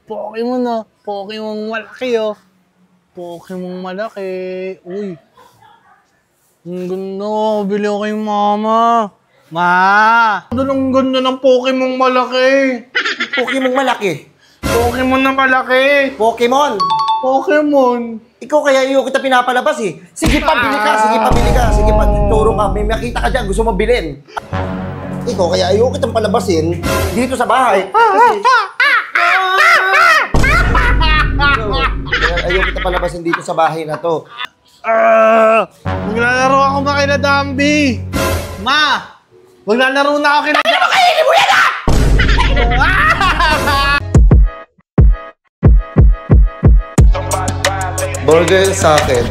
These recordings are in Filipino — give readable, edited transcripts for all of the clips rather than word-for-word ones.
Pokemon na. Pokemon malaki oh. Pokemon malaki. Uy. Ang ganda. Bili ako kay mama. Ma! Ang ganda ng Pokemon malaki. Pokemon malaki. Pokemon na malaki. Pokemon. Pokemon. Ikaw kaya iyo kita pinapalabas eh. Sige pa, bili ka. Sige pa, bili ka. Sige pa, turo ka. May makita ka dyan. Gusto mo bilhin. Ikaw kaya iyo kitang palabasin dito sa bahay. Kasi... Ayaw kita palabasin dito sa bahay na to. Maglalaro ako ba kay na Dambi? Ma! Maglalaro na ako kay na Dambi! Kainin mo yan ah! Burger sa akin.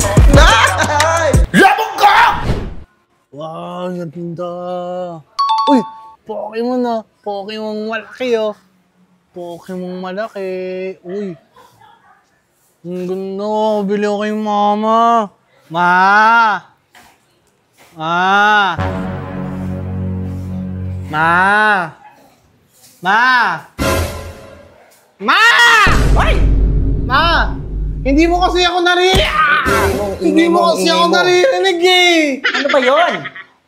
Labog ka! Wow, ganda. Uy! Pokemon na. Pokemon malaki oh. Pokemon malaki. Uy. Ang ganda. Bili ako kay mama. Ma! Ma! Ma! Ma! Ma! Ay! Ma! Hindi mo kasi ako naririnig! Hindi mo kasi ako naririnig eh! Ano ba yun?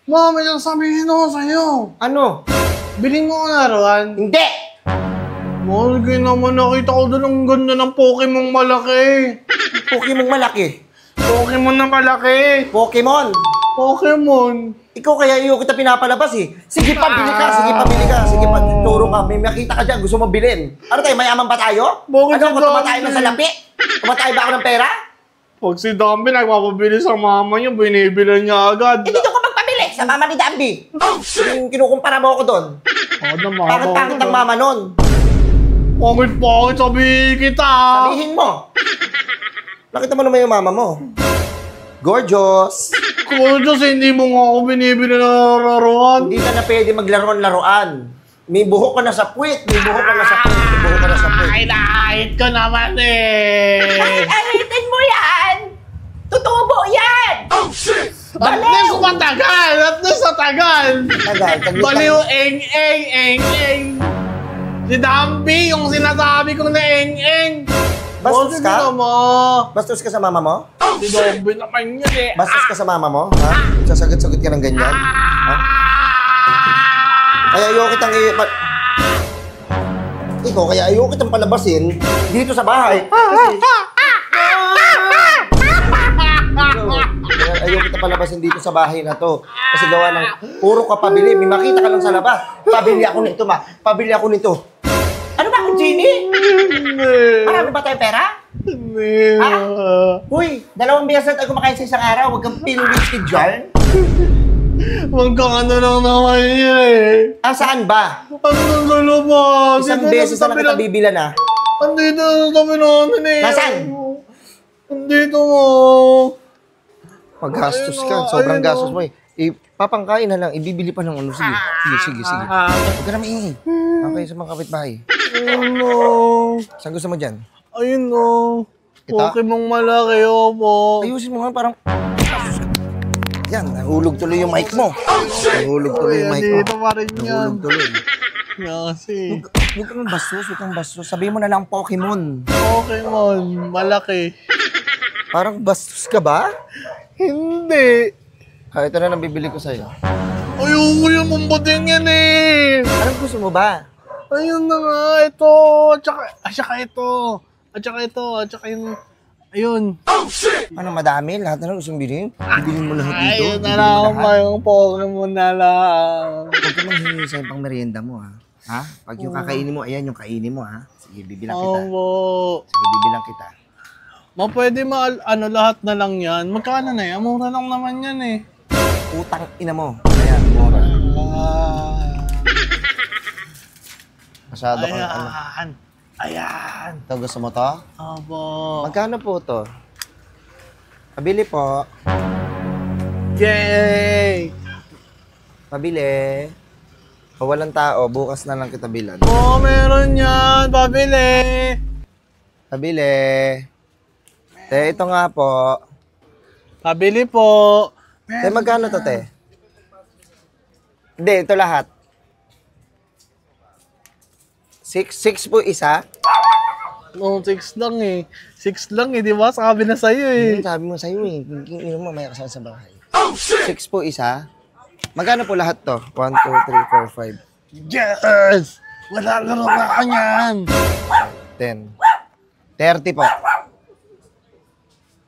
Ma, may sasabihin ako sa'yo. Ano? Biling mo ko naroon. Hindi! Mahal kayo naman, nakita ko doon ang ganda ng Pokemon malaki. Pokemon malaki. Pokemon na malaki. Pokemon. Pokemon. Ikaw kaya iyo kita pinapalabas eh. Sige pa, bili ka. Sige pa, bili ka. Sige pa, turo ka. May makita ka dyan. Gusto mo bilhin. Ano tayo, mayaman ba tayo? Bakit Ano, si tumatay Dambi? na sa lapi? Tumatay ba ako ng pera? Pag si Dambi nagpapabili sa mama niya, binibilan niya agad. Eh, dito ka magpabili sa mama ni Dambi. Yung kinukumpara mo ako doon. Pangit-pangit ang mama nun. Pangit-pangit sabihin kita. Sabihin mo. Nakita mo naman yung mama mo. Gorgeous. Gorgeous, hindi mo nga ako binibili na laruan. Hindi ka na pwede maglaruan-laruan. May buhok ka na sa puwit. May buhok ka na sa puwit. May buhok ka na sa puwit. Ay, nakahit ka naman eh. Ahitin mo yan! Tutubo yan! Oh, shit! At least matagal! At least matagal! Tagal. Baliw, eng. Si Dambi, yung sinasabi kong na eng. Bastos ka? Mo. Bastos ka sa mama mo? Si Dambi naman yun eh. Bastos ka sa mama mo? Ha? Sasagot-sagot ka ng ganyan? Ha? Kaya ayaw kitang Ikaw, kaya ayaw kitang palabasin dito sa bahay. Ayaw kita palabasin dito sa bahay na to. Kasi gawa ng puro ka pabili. May makita ka lang sa labas. Pabili ako nito, ma. Pabili ako nito. Ano ba akong genie? Marami ba tayong pera? Hindi. Uy, 2 beses na tayo kumakain sa isang araw. Huwag kang pinwiski dyan. Magkakano lang naman yun eh. Saan ba? Ano na lumabas? Isang beses na lang kita bibilan ah. Andito na sa namin eh. Nasaan? Andito mo. Magastos ka. Sobrang gastos mo eh. Papangkain na lang. Ibibili pa ng ano. Sige. Huwag ka na maingay. Okay, sa mga kapitbahay. Ano? Saan gusto mo dyan? Ayun o. Ito? Pokemon malaki po. Ayusin mo nga parang... Yan, nahulog tuloy yung mic mo. Nahulog tuloy yung mic mo. Dito pa rin yan. Nahulog tuloy. Kasi. Huwag kang bastos. Sabihin mo na lang Pokemon. Pokemon malaki. Parang bastos ka ba? Hindi. Ito na lang bibili ko sa'yo. Ayoko yung mumbutin yan eh. Anong gusto mo ba? Ayun na nga, ito. At saka ito. At saka yung... Ayun. Ano, madami? Lahat na lang gusto mong bilhin? Bibilhin mo lahat dito? Ayun na lang pa yung Pokemon na lang. Huwag ka manghingi sa'yo pang merienda mo, ha? Ha? Pag yung kakainin mo, ayan yung kainin mo, ha? Sige, bibilang kita. Sige, bibilang kita. Pwede lahat na lang yan. Magkano na yan? Mura lang naman yan eh. Utang ina mo. Ayan, mura. Masyado kang ano. Ayan. Ito, gusto mo to? Abo. Magkano po to? Pabili po. Yay! Pabili. Kung walang tao, bukas na lang kita bilan. Meron yan. Pabili. Pabili. Te, ito nga po. Pabili po. Te, magkano to, te? Hindi, ito lahat. 6 po isa. No, 6 lang eh. 6 lang eh, di ba? Sabi na sa'yo eh. Sabi mo sa'yo eh. Yung mamaya kasama sa bahay. Oh, shit! 6 po isa. Magkano po lahat to? 1, 2, 3, 4, 5. Yes! Wala laro ka kanyan. 10. 30 po.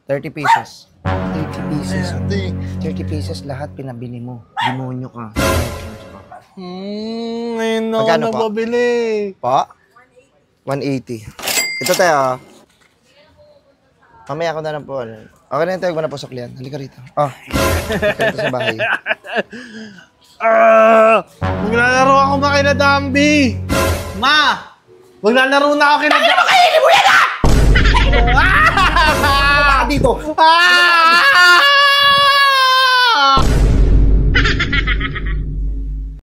30 pesos. 30 pesos. 30 pesos lahat pinabili mo. Demonyo ka. Ngayon ako Magkano po? nababili. Po? 180. Ito tayo. Mamaya ko na lang po. Okay na yung tayo ko na po suklian. Halika rito. Oh. Ito sa bahay. Maglalaro ako ba kina Dambi? Ma! Maglalaro na ako kina Dambi! Kainin mo yan ah! Dito! Ah!